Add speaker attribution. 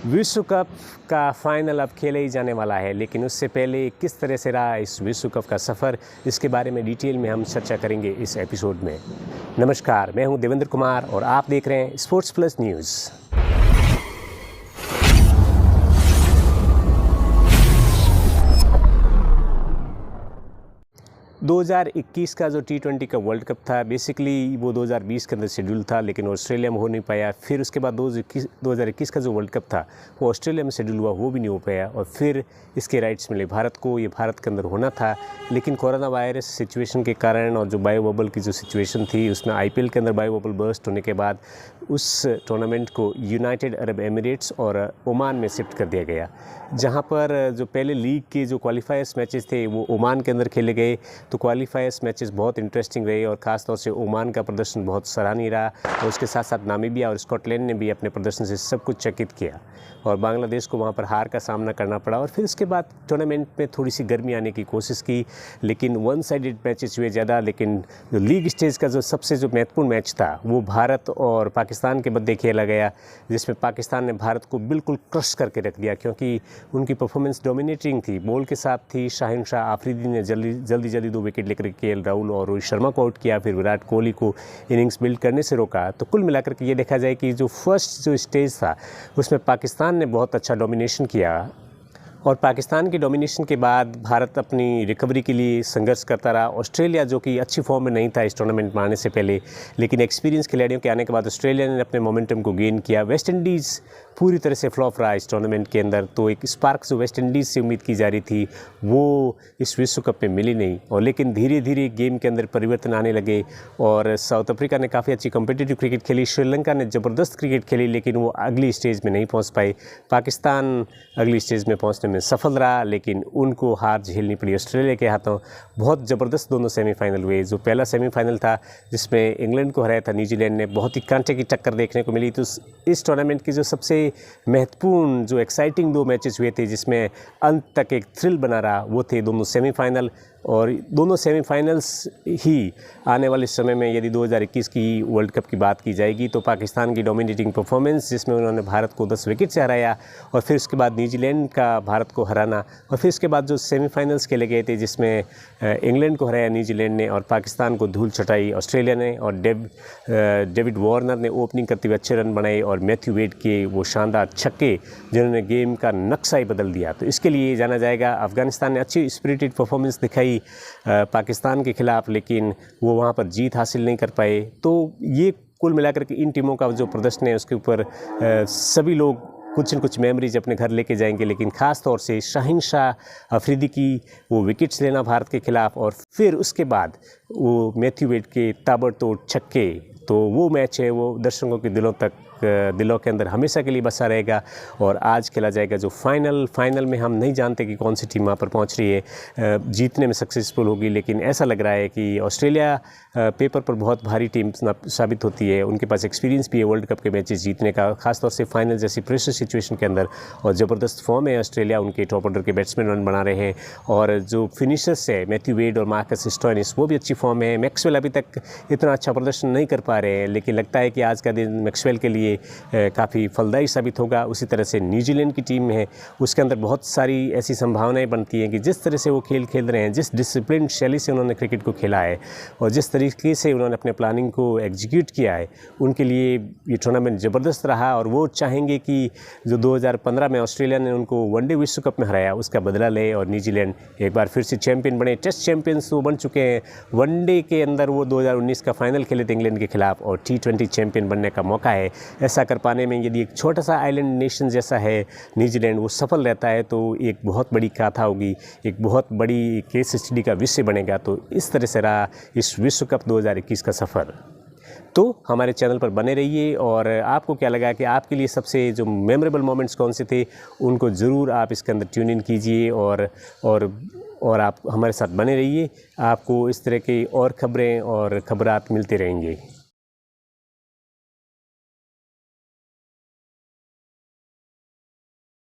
Speaker 1: विश्व कप का फाइनल अब खेले ही जाने वाला है, लेकिन उससे पहले किस तरह से रहा इस विश्व कप का सफ़र, इसके बारे में डिटेल में हम चर्चा करेंगे इस एपिसोड में। नमस्कार, मैं हूं देवेंद्र कुमार और आप देख रहे हैं स्पोर्ट्स प्लस न्यूज़। 2021 का जो T20 का वर्ल्ड कप था, बेसिकली वो 2020 के अंदर शेड्यूल था, लेकिन ऑस्ट्रेलिया में हो नहीं पाया। फिर उसके बाद 2021 का जो वर्ल्ड कप था वो ऑस्ट्रेलिया में शेड्यूल हुआ, वो भी नहीं हो पाया। और फिर इसके राइट्स मिले भारत को, ये भारत के अंदर होना था, लेकिन कोरोना वायरस सिचुएशन के कारण और जो बायो बबल की जो सिचुएशन थी, उसमें IPL के अंदर बायो बबल बर्स्ट होने के बाद उस टूर्नामेंट को यूनाइटेड अरब एमिरेट्स और ओमान में शिफ्ट कर दिया गया, जहाँ पर जो पहले लीग के जो क्वालिफायर्स मैचेस थे वो ओमान के अंदर खेले गए। तो क्वालिफायर्स मैचेस बहुत इंटरेस्टिंग रहे और ख़ास तौर से ओमान का प्रदर्शन बहुत सराहनीय रहा, और उसके साथ साथ नामीबिया और स्कॉटलैंड ने भी अपने प्रदर्शन से सब कुछ चकित किया और बांग्लादेश को वहाँ पर हार का सामना करना पड़ा। और फिर उसके बाद टूर्नामेंट में थोड़ी सी गर्मी आने की कोशिश की, लेकिन वन साइडेड मैचेस हुए ज़्यादा। लेकिन जो लीग स्टेज का जो सबसे महत्वपूर्ण मैच था वो भारत और पाकिस्तान के मध्य खेला गया, जिसमें पाकिस्तान ने भारत को बिल्कुल क्रश करके रख दिया, क्योंकि उनकी परफॉर्मेंस डोमिनेटिंग थी, बॉल के साथ थी। शाहिन शाह आफरीदी ने जल्दी 2 विकेट लेकर KL राहुल और रोहित शर्मा को आउट किया, फिर विराट कोहली को इनिंग्स बिल्ड करने से रोका। तो कुल मिलाकर के ये देखा जाए कि जो फर्स्ट जो स्टेज था उसमें पाकिस्तान ने बहुत अच्छा डोमिनेशन किया, और पाकिस्तान के डोमिनेशन के बाद भारत अपनी रिकवरी के लिए संघर्ष करता रहा। ऑस्ट्रेलिया जो कि अच्छी फॉर्म में नहीं था इस टूर्नामेंट में आने से पहले, लेकिन एक्सपीरियंस खिलाड़ियों के आने के बाद ऑस्ट्रेलिया ने अपने मोमेंटम को गेन किया। वेस्ट इंडीज़ पूरी तरह से फ्लॉप रहा इस टूर्नामेंट के अंदर, तो एक स्पार्क जो वेस्ट इंडीज़ से उम्मीद की जा रही थी वो इस विश्व कप में मिली नहीं। और लेकिन धीरे धीरे गेम के अंदर परिवर्तन आने लगे और साउथ अफ्रीका ने काफ़ी अच्छी कॉम्पिटिटिव क्रिकेट खेली, श्रीलंका ने ज़बरदस्त क्रिकेट खेली, लेकिन वो अगली स्टेज में नहीं पहुँच पाई। पाकिस्तान अगली स्टेज में पहुँचने में सफल रहा, लेकिन उनको हार झेलनी पड़ी ऑस्ट्रेलिया के हाथों। बहुत ज़बरदस्त दोनों सेमीफाइनल हुए। जो पहला सेमीफाइनल था जिसमें इंग्लैंड को हराया था न्यूजीलैंड ने, बहुत ही कांटे की टक्कर देखने को मिली। तो इस टूर्नामेंट की जो सबसे महत्वपूर्ण जो एक्साइटिंग 2 मैचेस हुए थे, जिसमें अंत तक एक थ्रिल बना रहा, वो थे दोनों सेमीफाइनल। और दोनों सेमीफाइनल्स ही आने वाले समय में, यदि 2021 की वर्ल्ड कप की बात की जाएगी, तो पाकिस्तान की डोमिनेटिंग परफॉर्मेंस, जिसमें उन्होंने भारत को 10 विकेट से हराया, और फिर उसके बाद न्यूजीलैंड का भारत को हराना, और फिर उसके बाद जो सेमीफाइनल्स खेले गए थे जिसमें इंग्लैंड को हराया न्यूजीलैंड ने और पाकिस्तान को धूल चटाई ऑस्ट्रेलिया ने, और डेविड वार्नर ने ओपनिंग करते हुए अच्छे रन बनाए, और मैथ्यू वेड के वो शानदार छक्के जिन्होंने गेम का नक्शा ही बदल दिया। तो इसके लिए जाना जाएगा। अफगानिस्तान ने अच्छी स्पिरिटेड परफॉर्मेंस दिखाई पाकिस्तान के खिलाफ, लेकिन वो वहाँ पर जीत हासिल नहीं कर पाए। तो ये कुल मिलाकर के इन टीमों का जो प्रदर्शन है उसके ऊपर सभी लोग कुछ न कुछ मेमोरीज अपने घर लेके जाएंगे, लेकिन ख़ास तौर से शाहिन शाह अफरीदी की वो विकेट्स लेना भारत के खिलाफ, और फिर उसके बाद वो मैथ्यू वेड के ताबड़तोड़ छक्के, तो वो मैच है वो दर्शकों के दिलों के अंदर हमेशा के लिए बसा रहेगा। और आज खेला जाएगा जो फाइनल में हम नहीं जानते कि कौन सी टीम वहाँ पर पहुँच रही है, जीतने में सक्सेसफुल होगी, लेकिन ऐसा लग रहा है कि ऑस्ट्रेलिया पेपर पर बहुत भारी टीम साबित होती है। उनके पास एक्सपीरियंस भी है वर्ल्ड कप के मैचेस जीतने का, खासतौर से फाइनल जैसी प्रेशर सिचुएशन के अंदर, और ज़बरदस्त फॉर्म है ऑस्ट्रेलिया। उनके टॉप ऑर्डर के बैट्समैन रन बना रहे हैं, और जो फिनिशर्स है मैथ्यू वेड और मार्कस स्टोइनिस, वो भी अच्छी फॉर्म है। मैक्सवेल अभी तक इतना अच्छा प्रदर्शन नहीं कर पा रहे हैं, लेकिन लगता है कि आज का दिन मैक्सवेल के लिए काफ़ी फलदायी साबित होगा। उसी तरह से न्यूजीलैंड की टीम है, उसके अंदर बहुत सारी ऐसी संभावनाएं बनती हैं कि जिस तरह से वो खेल रहे हैं, जिस डिसिप्लिन शैली से उन्होंने क्रिकेट को खेला है और जिस तरीके से उन्होंने अपने प्लानिंग को एग्जीक्यूट किया है, उनके लिए ये टूर्नामेंट ज़बरदस्त रहा। और वो चाहेंगे कि जो 2015 में ऑस्ट्रेलिया ने उनको वनडे विश्व कप में हराया उसका बदला ले, और न्यूजीलैंड एक बार फिर से चैंपियन बने। टेस्ट चैंपियंस वो बन चुके हैं, वनडे के अंदर वो 2019 का फाइनल खेले थे इंग्लैंड के खिलाफ, और T20 चैंपियन बनने का मौका है। ऐसा कर पाने में यदि एक छोटा सा आइलैंड नेशन जैसा है न्यूजीलैंड, वो सफल रहता है तो एक बहुत बड़ी गाथा होगी, एक बहुत बड़ी केस स्टडी का विषय बनेगा। तो इस तरह से रहा इस विश्व कप 2021 का सफ़र। तो हमारे चैनल पर बने रहिए, और आपको क्या लगा कि आपके लिए सबसे जो मेमोरेबल मोमेंट्स कौन से थे, उनको ज़रूर आप इसके अंदर ट्यून इन कीजिए, और आप हमारे साथ बने रहिए। आपको इस तरह की और खबरें और खबरात मिलते रहेंगे।